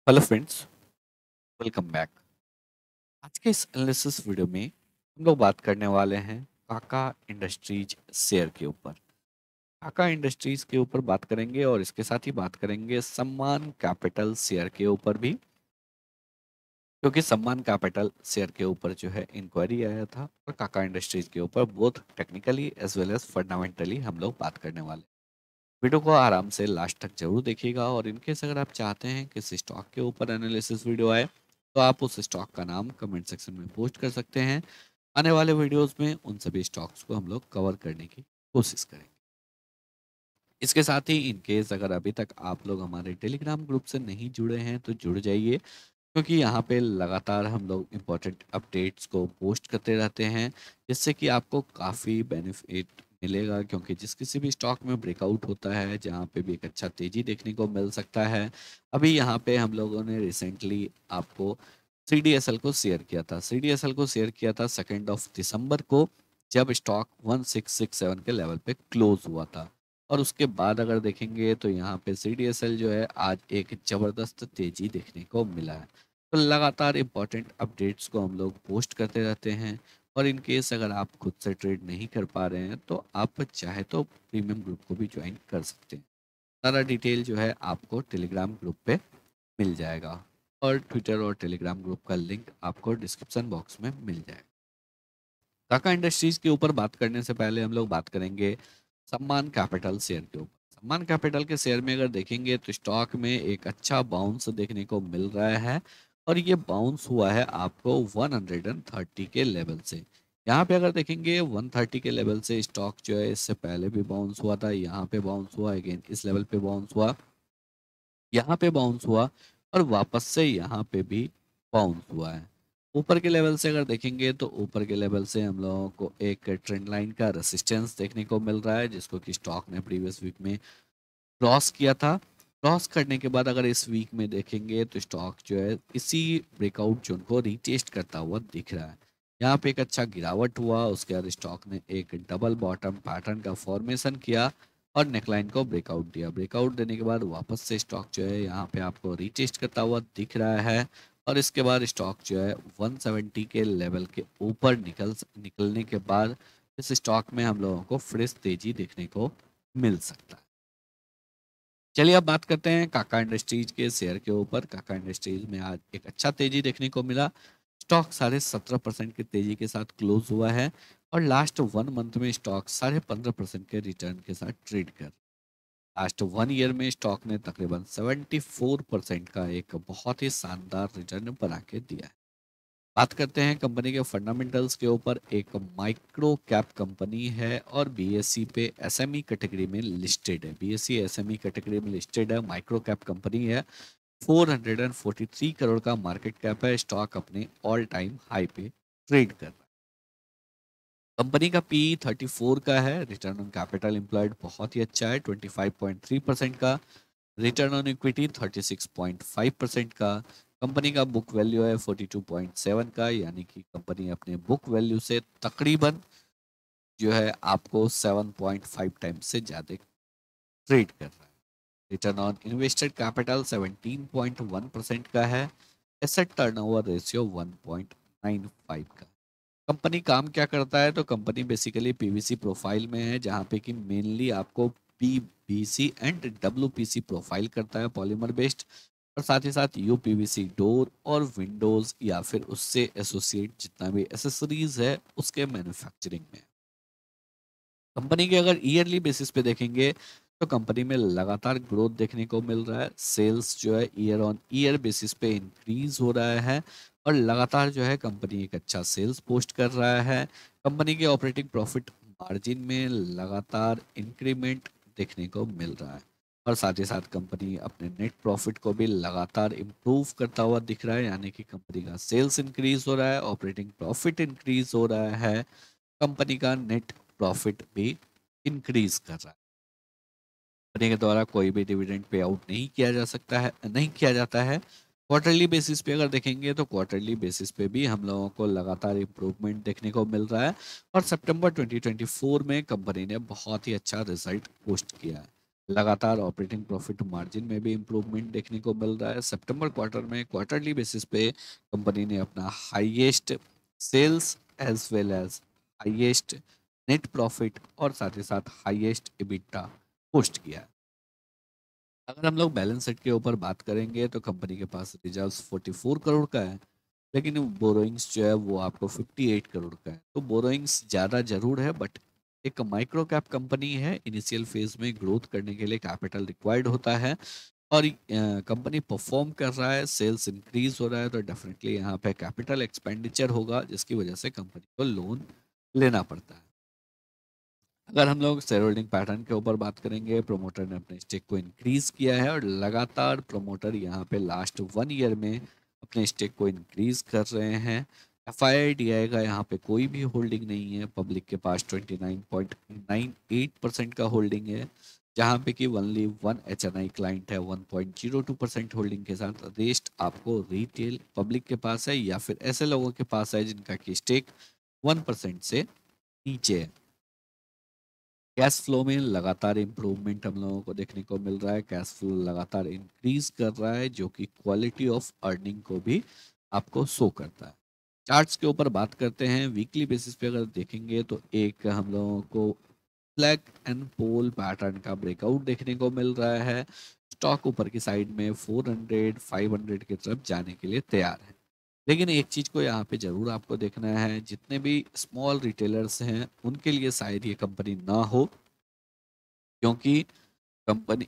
Hello friends, welcome back. आज के इस एनालिसिस वीडियो में हम लोग बात करने वाले हैं काका इंडस्ट्रीज शेयर के ऊपर। काका इंडस्ट्रीज के ऊपर बात करेंगे और इसके साथ ही बात करेंगे सम्मान कैपिटल शेयर के ऊपर भी, क्योंकि सम्मान कैपिटल शेयर के ऊपर जो है इंक्वायरी आया था और काका इंडस्ट्रीज के ऊपर both technically as well as fundamentally हम लोग बात करने वाले। वीडियो को आराम से लास्ट तक जरूर देखिएगा और इनकेस अगर आप चाहते हैं कि इस स्टॉक के ऊपर एनालिसिस वीडियो आए तो आप उस स्टॉक का नाम कमेंट सेक्शन में पोस्ट कर सकते हैं। आने वाले वीडियोस में उन सभी स्टॉक्स को हम लोग कवर करने की कोशिश करेंगे। इसके साथ ही इनकेस अगर अभी तक आप लोग हमारे टेलीग्राम ग्रुप से नहीं जुड़े हैं तो जुड़ जाइए, क्योंकि यहाँ पे लगातार हम लोग इम्पोर्टेंट अपडेट्स को पोस्ट करते रहते हैं, जिससे कि आपको काफ़ी बेनिफिट मिलेगा। क्योंकि जिस किसी भी स्टॉक में ब्रेकआउट होता है जहाँ पे भी एक अच्छा तेज़ी देखने को मिल सकता है। अभी यहाँ पे हम लोगों ने रिसेंटली आपको CDSL को शेयर किया था। CDSL को शेयर किया था 2 दिसंबर को, जब स्टॉक 1667 के लेवल पे क्लोज हुआ था। और उसके बाद अगर देखेंगे तो यहाँ पे CDSL जो है आज एक ज़बरदस्त तेज़ी देखने को मिला है। तो लगातार इम्पोर्टेंट अपडेट्स को हम लोग पोस्ट करते रहते हैं। और इन केस अगर आप खुद से ट्रेड नहीं कर पा रहे हैं तो आप चाहे तो प्रीमियम ग्रुप को भी ज्वाइन कर सकते हैं। सारा डिटेल जो है आपको टेलीग्राम ग्रुप पे मिल जाएगा और ट्विटर और टेलीग्राम ग्रुप का लिंक आपको डिस्क्रिप्शन बॉक्स में मिल जाएगा। काका इंडस्ट्रीज के ऊपर बात करने से पहले हम लोग बात करेंगे सम्मान कैपिटल शेयर के ऊपर। सम्मान कैपिटल के शेयर में अगर देखेंगे तो स्टॉक में एक अच्छा बाउंस देखने को मिल रहा है और ये बाउंस हुआ है आपको 130 के लेवल से। यहाँ पे अगर देखेंगे 130 के लेवल से स्टॉक जो है इससे पहले भी बाउंस हुआ था, यहाँ पे बाउंस हुआ, अगेन इस लेवल पे बाउंस हुआ, यहाँ पे बाउंस हुआ और वापस से यहाँ पे भी बाउंस हुआ है। ऊपर के लेवल से अगर देखेंगे तो ऊपर के लेवल से हम लोगों को एक ट्रेंड लाइन का रेसिस्टेंस देखने को मिल रहा है, जिसको कि स्टॉक ने प्रीवियस वीक में क्रॉस किया था। क्रॉस करने के बाद अगर इस वीक में देखेंगे तो स्टॉक जो है इसी ब्रेकआउट जोन को रीटेस्ट करता हुआ दिख रहा है। यहाँ पे एक अच्छा गिरावट हुआ, उसके बाद स्टॉक ने एक डबल बॉटम पैटर्न का फॉर्मेशन किया और नेकलाइन को ब्रेकआउट दिया। ब्रेकआउट देने के बाद वापस से स्टॉक जो है यहाँ पे आपको रीटेस्ट करता हुआ दिख रहा है और इसके बाद स्टॉक जो है 170 के लेवल के ऊपर निकलने के बाद इस स्टॉक में हम लोगों को फ्रेश तेजी देखने को मिल सकता है। चलिए अब बात करते हैं काका इंडस्ट्रीज के शेयर के ऊपर। काका इंडस्ट्रीज में आज एक अच्छा तेजी देखने को मिला। स्टॉक 17.5% की तेजी के साथ क्लोज हुआ है और लास्ट 1 मंथ में स्टॉक 15.5% के रिटर्न के साथ ट्रेड कर। लास्ट 1 ईयर में स्टॉक ने तकरीबन 74% का एक बहुत ही शानदार रिटर्न बना के दिया है। बात करते हैं कंपनी के फंडामेंटल्स के ऊपर। एक माइक्रो कैप कंपनी है और बीएसई पे एसएमई कैटेगरी में लिस्टेड है। बीएसई एसएमई कैटेगरी में लिस्टेड है, माइक्रो कैप कंपनी है। 443 करोड़ का मार्केट कैप है। स्टॉक अपने ऑल टाइम हाई पे ट्रेड कर रहा है। कंपनी का पी 34 का है। रिटर्न ऑन कैपिटल एम्प्लॉयड बहुत ही अच्छा है, 25.3% का। रिटर्न ऑन इक्विटी 36.5% का। कंपनी का बुक वैल्यू है 42.7 का, यानी कि कंपनी अपने बुक वैल्यू से तकरीबन जो है आपको 7.5 टाइम्स से ज़्यादा ट्रेड कर रहा है। रिटर्न ऑन इन्वेस्टेड कैपिटल 17.1% का है। एसेट टर्नओवर रेशियो 1.95 का। कंपनी काम क्या करता है, तो कंपनी बेसिकली पीवीसी प्रोफाइल में है, जहाँ पे कि मेनली आपको पीवीसी एंड डब्ल्यूपीसी प्रोफाइल करता है, पॉलीमर बेस्ड। और साथ ही साथ यूपीवीसी डोर और विंडोज या फिर उससे एसोसिएट जितना भी एसेसरीज है उसके मैन्युफैक्चरिंग में। कंपनी के अगर ईयरली बेसिस पे देखेंगे तो कंपनी में लगातार ग्रोथ देखने को मिल रहा है। सेल्स जो है ईयर ऑन ईयर बेसिस पे इंक्रीज हो रहा है और लगातार जो है कंपनी एक अच्छा सेल्स पोस्ट कर रहा है। कंपनी के ऑपरेटिंग प्रॉफिट मार्जिन में लगातार इंक्रीमेंट देखने को मिल रहा है और साथ ही साथ कंपनी अपने नेट प्रॉफिट को भी लगातार इम्प्रूव करता हुआ दिख रहा है, यानी कि कंपनी का सेल्स इंक्रीज हो रहा है, ऑपरेटिंग प्रॉफिट इंक्रीज हो रहा है, कंपनी का नेट प्रॉफिट भी इंक्रीज कर रहा है। कंपनी के द्वारा कोई भी डिविडेंड पे आउट नहीं किया जा सकता है, नहीं किया जाता है। क्वार्टरली बेसिस पे अगर देखेंगे तो क्वार्टरली बेसिस पे भी हम लोगों को लगातार इम्प्रूवमेंट देखने को मिल रहा है और सितंबर 2024 में कंपनी ने बहुत ही अच्छा रिजल्ट पोस्ट किया है। लगातार ऑपरेटिंग प्रॉफिट मार्जिन में भी इम्प्रूवमेंट देखने को मिल रहा है। सितंबर क्वार्टर में क्वार्टरली बेसिस पे कंपनी ने अपना highest sales as well as highest net profit और साथ ही साथ हाईएस्ट EBITDA पोस्ट किया है। अगर हम लोग बैलेंस शीट के ऊपर बात करेंगे तो कंपनी के पास रिजर्व्स 44 करोड़ का है, लेकिन बोरोइंग्स जो है वो आपको 58 करोड़ का है। तो बोरोइंग्स ज़्यादा जरूर है, बट एक माइक्रो कैप कंपनी है, इनिशियल फेज में ग्रोथ करने के लिए कैपिटल रिक्वायर्ड होता है और कंपनी परफॉर्म कर रहा है, सेल्स इंक्रीज हो रहा है, तो डेफिनेटली यहाँ पे कैपिटल एक्सपेंडिचर होगा जिसकी वजह से कंपनी को लोन लेना पड़ता है। अगर हम लोग शेयर होल्डिंग पैटर्न के ऊपर बात करेंगे, प्रोमोटर ने अपने स्टेक को इंक्रीज किया है और लगातार प्रोमोटर यहाँ पे लास्ट 1 ईयर में अपने स्टेक को इंक्रीज कर रहे हैं। FII का यहाँ पे कोई भी होल्डिंग नहीं है, पब्लिक के पास 29.98% का होल्डिंग है, जहाँ पे कि ओनली वन HNI क्लाइंट है 1.02% होल्डिंग के साथ। रेस्ट आपको रिटेल पब्लिक के पास है या फिर ऐसे लोगों के पास है जिनका की स्टेक 1% से नीचे है। कैश फ्लो में लगातार इम्प्रूवमेंट हम लोगों को देखने को मिल रहा है, कैश फ्लो लगातार इंक्रीज कर रहा है जो कि क्वालिटी ऑफ अर्निंग को भी आपको शो करता है। चार्ट्स के ऊपर बात करते हैं, वीकली बेसिस पे अगर देखेंगे तो एक हम लोगों को फ्लैग एंड पोल पैटर्न का ब्रेकआउट देखने को मिल रहा है। स्टॉक ऊपर की साइड में 400 500 की तरफ जाने के लिए तैयार है, लेकिन एक चीज को यहाँ पे जरूर आपको देखना है, जितने भी स्मॉल रिटेलर्स हैं उनके लिए शायद ये कंपनी ना हो, क्योंकि कंपनी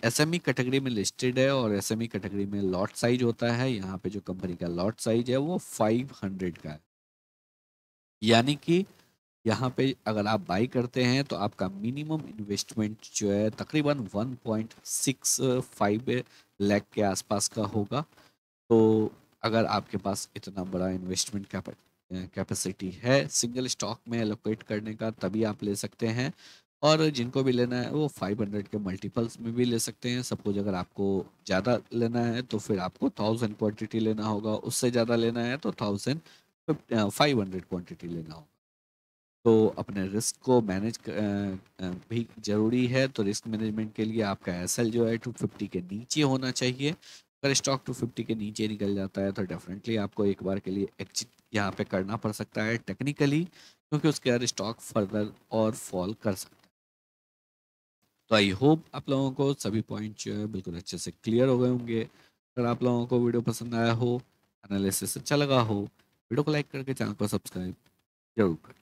SME कैटेगरी में लिस्टेड है और SME कैटेगरी में लॉट साइज होता है। यहाँ पे जो कंपनी का लॉट साइज है वो 500 का है, यानी कि यहाँ पे अगर आप बाई करते हैं तो आपका मिनिमम इन्वेस्टमेंट जो है तकरीबन 1.65 लाख के आसपास का होगा। तो अगर आपके पास इतना बड़ा इन्वेस्टमेंट कैपेसिटी है सिंगल स्टॉक में एलोकेट करने का, तभी आप ले सकते हैं। और जिनको भी लेना है वो 500 के मल्टीपल्स में भी ले सकते हैं। सपोज अगर आपको ज़्यादा लेना है तो फिर आपको 1000 क्वांटिटी लेना होगा, उससे ज़्यादा लेना है तो 500 क्वांटिटी लेना होगा। तो अपने रिस्क को मैनेज भी जरूरी है, तो रिस्क मैनेजमेंट के लिए आपका SL जो है 250 के नीचे होना चाहिए। अगर स्टॉक 250 के नीचे निकल जाता है तो डेफिनेटली आपको एक बार के लिए एग्जिट यहाँ पे करना पड़ सकता है टेक्निकली, क्योंकि उसके बाद स्टॉक फर्दर और फॉल कर सकता है। तो आई होप आप लोगों को सभी पॉइंट जो है बिल्कुल अच्छे से क्लियर हो गए होंगे। अगर आप लोगों को वीडियो पसंद आया हो, एनालिसिस अच्छा लगा हो, वीडियो को लाइक करके चैनल को सब्सक्राइब जरूर करें।